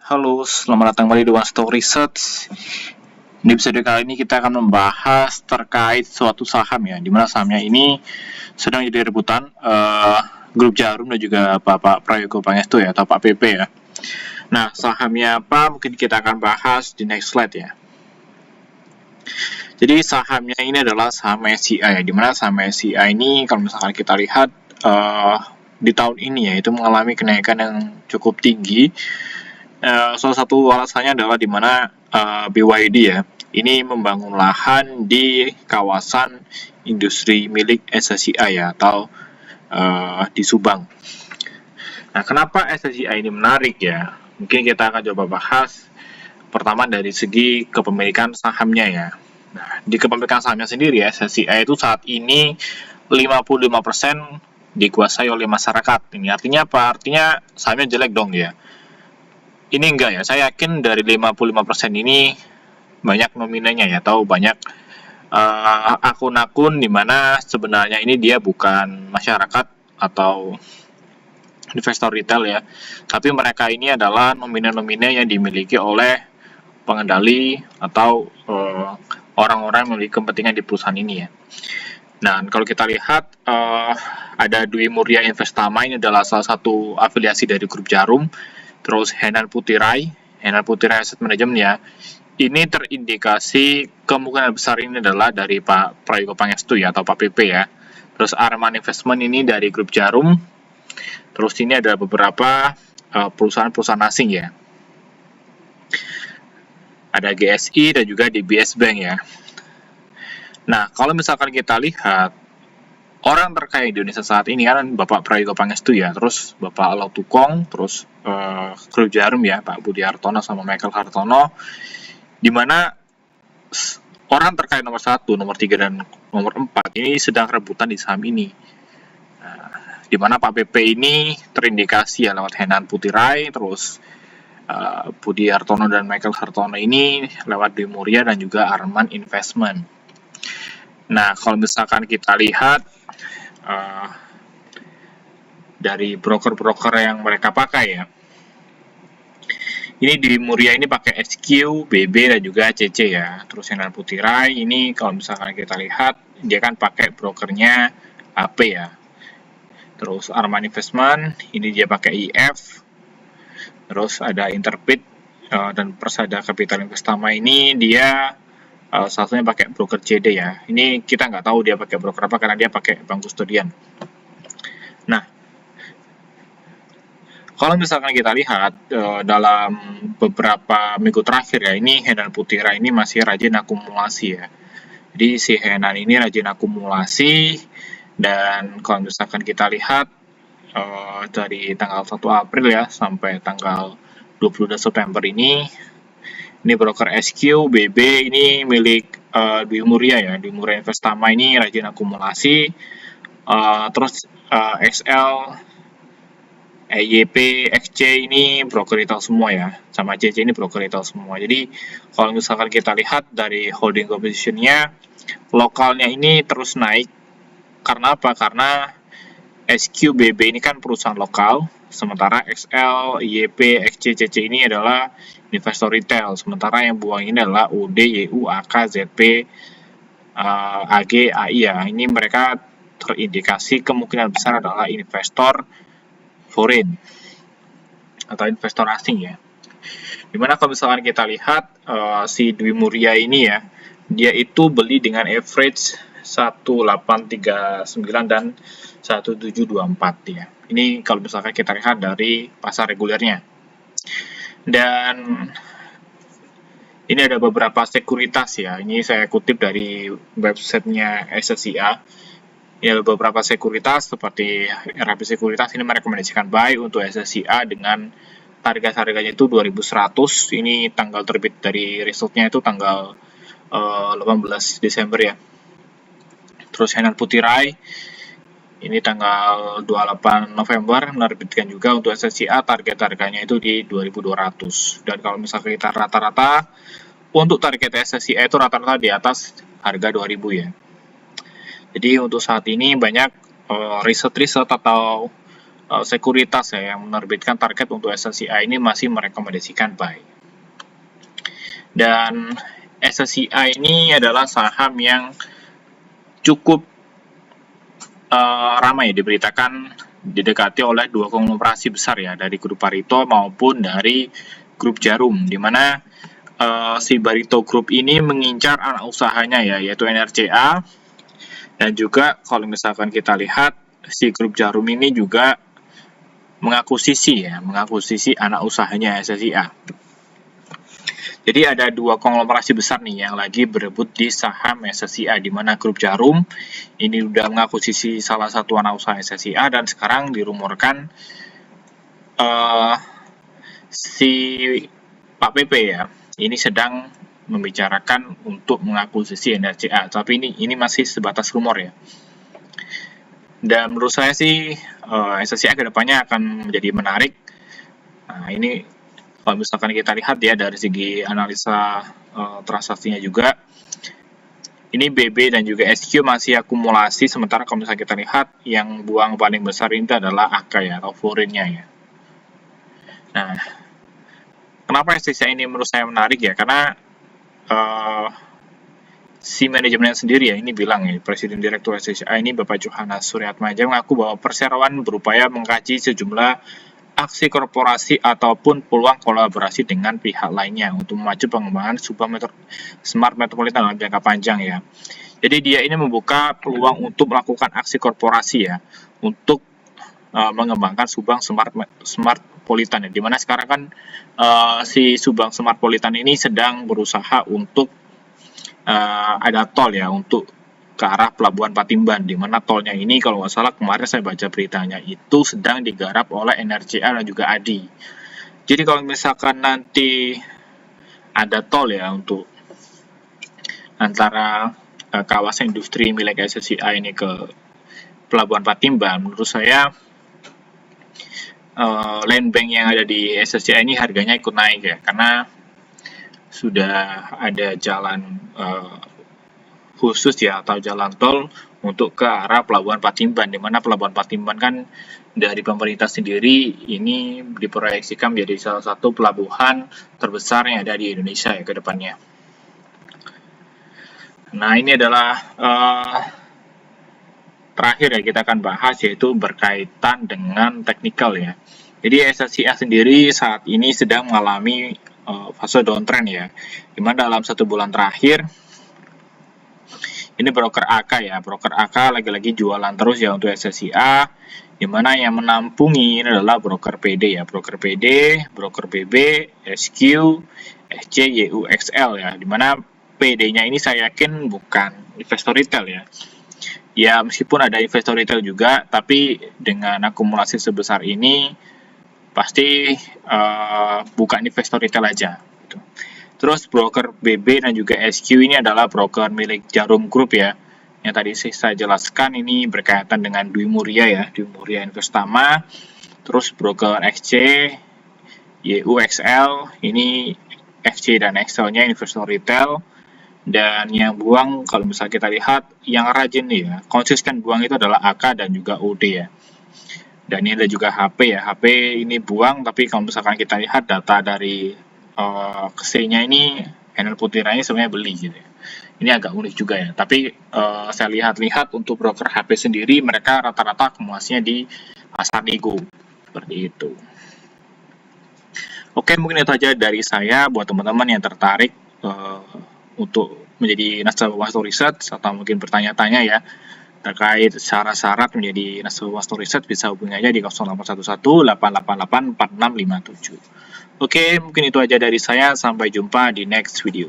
Halo, selamat datang kembali di One Stock Research. Di episode kali ini kita akan membahas terkait suatu saham ya, di mana sahamnya ini sedang jadi rebutan Grup Jarum dan juga Bapak Prayogo Pangestu ya, atau Pak PP ya. Nah, sahamnya apa? Mungkin kita akan bahas di next slide ya. Jadi sahamnya ini adalah saham SCI ya, di mana saham SCI ini kalau misalkan kita lihat di tahun ini ya, itu mengalami kenaikan yang cukup tinggi. Salah satu alasannya adalah di mana BYD ya, ini membangun lahan di kawasan industri milik SSCI ya, atau di Subang. Nah, kenapa SSCI ini menarik ya? Mungkin kita akan coba bahas pertama dari segi kepemilikan sahamnya ya. Nah, di kepemilikan sahamnya sendiri ya, SSCI itu saat ini 55% dikuasai oleh masyarakat. Ini artinya apa? Artinya sahamnya jelek dong ya. Ini enggak ya, saya yakin dari 55% ini banyak nominalnya ya, atau banyak akun-akun di mana sebenarnya ini dia bukan masyarakat atau investor retail ya, tapi mereka ini adalah nominal-nominal yang dimiliki oleh pengendali atau orang-orang yang memiliki kepentingan di perusahaan ini ya. Nah, kalau kita lihat ada Dwi Muria Investama, ini adalah salah satu afiliasi dari Grup Jarum. Terus Henan Putirai Asset Management ya, ini terindikasi kemungkinan besar ini adalah dari Pak Prayogo Pangestu ya, atau Pak PP ya. Terus Arman Investment ini dari Grup Jarum. Terus ini ada beberapa perusahaan-perusahaan asing ya. Ada GSI dan juga DBS Bank ya. Nah, kalau misalkan kita lihat orang terkaya di Indonesia saat ini kan Bapak Prayogo Pangestu ya, terus Bapak Lau Tukong, terus Grup Jarum ya, Pak Budi Hartono sama Michael Hartono, di mana orang terkaya nomor 1, nomor 3, dan nomor 4 ini sedang rebutan di saham ini. Nah, di mana Pak PP ini terindikasi ya lewat Henan Putirai, terus Budi Hartono dan Michael Hartono ini lewat Dwi Muria dan juga Arman Investment. Nah, kalau misalkan kita lihat dari broker-broker yang mereka pakai ya, ini di Muria ini pakai SQ, BB, dan juga CC ya. Terus Henan Putirai ini kalau misalkan kita lihat, dia kan pakai brokernya AP ya. Terus Arman Investment, ini dia pakai IF. Terus ada Interpit dan Persada Capital Investama ini dia satunya pakai broker CD ya. Ini kita nggak tahu dia pakai broker apa karena dia pakai bank kustodian. Nah, kalau misalkan kita lihat dalam beberapa minggu terakhir ya, ini Henan Putirai ini masih rajin akumulasi ya. Jadi si Henan ini rajin akumulasi, dan kalau misalkan kita lihat dari tanggal 1 April ya sampai tanggal 22 September ini broker SQ, BB ini milik Dwi Muria ya, Dwi Muria Investama ini rajin akumulasi, terus XL, EYP, XC ini broker retail semua ya, sama CC ini broker retail semua. Jadi kalau misalkan kita lihat dari holding composition-nya, lokalnya ini terus naik. Karena apa? Karena SQBB ini kan perusahaan lokal, sementara XL, YP, XC, CC ini adalah investor retail. Sementara yang buang ini adalah UD, YU, AK, ZP, AG, AI ya. Ini mereka terindikasi kemungkinan besar adalah investor foreign atau investor asing ya. Dimana kalau misalkan kita lihat si Dwi Muria ini ya, dia itu beli dengan average 1839 dan 1724 ya. Ini kalau misalkan kita lihat dari pasar regulernya. Dan ini ada beberapa sekuritas ya. Ini saya kutip dari websitenya SSCA. Ini ada beberapa sekuritas seperti RHB Sekuritas ini merekomendasikan buy untuk SSCA dengan harga-harganya itu 2100. Ini tanggal terbit dari resultnya itu tanggal 18 Desember ya. Terus Henan Putirai ini tanggal 28 November menerbitkan juga untuk SSCA, target harganya itu di 2200. Dan kalau misalnya kita rata-rata untuk target SSCA itu rata-rata di atas harga 2000 ya. Jadi untuk saat ini banyak riset-riset atau sekuritas ya yang menerbitkan target untuk SSCI ini masih merekomendasikan buy. Dan SSCI ini adalah saham yang cukup ramai diberitakan didekati oleh dua konglomerasi besar ya, dari grup Barito maupun dari grup Djarum, di mana si Barito Group ini mengincar anak usahanya ya, yaitu NRCA, dan juga kalau misalkan kita lihat si grup Djarum ini juga mengakuisisi anak usahanya SSIA. Jadi ada dua konglomerasi besar nih yang lagi berebut di saham SSIA, di mana grup Djarum ini udah mengakuisisi salah satu anak usaha SSIA, dan sekarang dirumorkan si Pak PP ya, ini sedang membicarakan untuk mengakuisisi NRCA, tapi ini masih sebatas rumor ya. Dan menurut saya sih SSIA kedepannya akan menjadi menarik. Nah, ini kalau misalkan kita lihat ya dari segi analisa transaksinya juga, ini BB dan juga SQ masih akumulasi, sementara kalau misalkan kita lihat yang buang paling besar ini adalah AK ya, atau foreign-nya ya. Nah, kenapa SSIA ini menurut saya menarik ya, karena si manajemen sendiri ya ini bilang ya, Presiden Direktur SSIA ini Bapak Johannes Suryatmaja mengaku bahwa perseroan berupaya mengkaji sejumlah aksi korporasi ataupun peluang kolaborasi dengan pihak lainnya untuk memacu pengembangan Subang Smart Metropolitan dalam jangka panjang ya. Jadi dia ini membuka peluang untuk melakukan aksi korporasi ya, untuk mengembangkan Subang Smart Politan ya, dimana sekarang kan si Subang Smart Politan ini sedang berusaha untuk ada tol ya untuk ke arah Pelabuhan Patimban, di mana tolnya ini kalau nggak salah kemarin saya baca beritanya itu sedang digarap oleh NRCA dan juga ADI. Jadi kalau misalkan nanti ada tol ya untuk antara kawasan industri milik SSIA ini ke Pelabuhan Patimban, menurut saya land bank yang ada di SSIA ini harganya ikut naik ya, karena sudah ada jalan khusus ya, atau jalan tol untuk ke arah Pelabuhan Patimban, di mana Pelabuhan Patimban kan dari pemerintah sendiri ini diproyeksikan menjadi salah satu pelabuhan terbesar yang ada di Indonesia ya ke depannya. Nah, ini adalah terakhir ya kita akan bahas, yaitu berkaitan dengan teknikal ya. Jadi SSIA sendiri saat ini sedang mengalami fase downtrend ya, di mana dalam 1 bulan terakhir ini broker AK ya, broker AK lagi-lagi jualan terus ya untuk SSIA, dimana yang menampungi ini adalah broker PD ya, broker PD, broker BB, SQ, SC, YU, XL ya, dimana PD-nya ini saya yakin bukan investor retail ya. Ya meskipun ada investor retail juga, tapi dengan akumulasi sebesar ini pasti bukan investor retail aja gitu. Terus broker BB dan juga SQ ini adalah broker milik Djarum Group ya, yang tadi saya jelaskan ini berkaitan dengan Dwi Muria ya, Dwi Muria Investama. Terus broker XC, YUXL, ini XC dan XL-nya investor retail. Dan yang buang kalau misalnya kita lihat yang rajin nih ya, konsisten buang itu adalah AK dan juga OD ya. Dan ini ada juga HP ya, HP ini buang, tapi kalau misalkan kita lihat data dari KC-nya ini, Enel Putiranya sebenarnya beli gitu ya. Ini agak unik juga ya, tapi saya lihat-lihat untuk broker HP sendiri, mereka rata-rata akumulasinya di pasar nego, seperti itu. Oke, mungkin itu aja dari saya buat teman-teman yang tertarik untuk menjadi nasabah Wasto Research, atau mungkin bertanya-tanya ya terkait syarat-syarat menjadi nasabah Wasto Research, bisa hubungi aja di 0811 888 4657. Oke, mungkin itu aja dari saya. Sampai jumpa di next video.